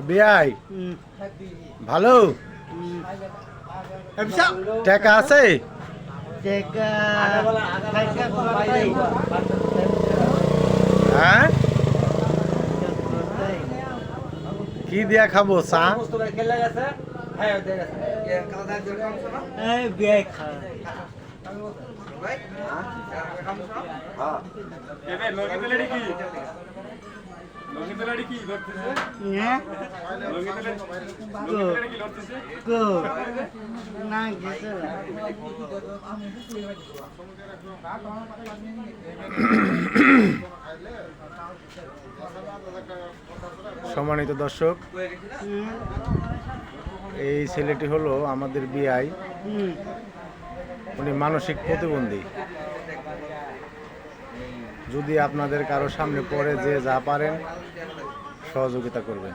বিয়াই ভালো টাকা আছে? হ্যাঁ, কি দিয়া খাবো? চা? সম্মানিত দর্শক, এই ছেলেটি হলো আমাদের বিআই। উনি মানসিক প্রতিবন্ধী। যদি আপনাদের কারো সামনে পড়ে, যে যা পারেন সহযোগিতা করবেন।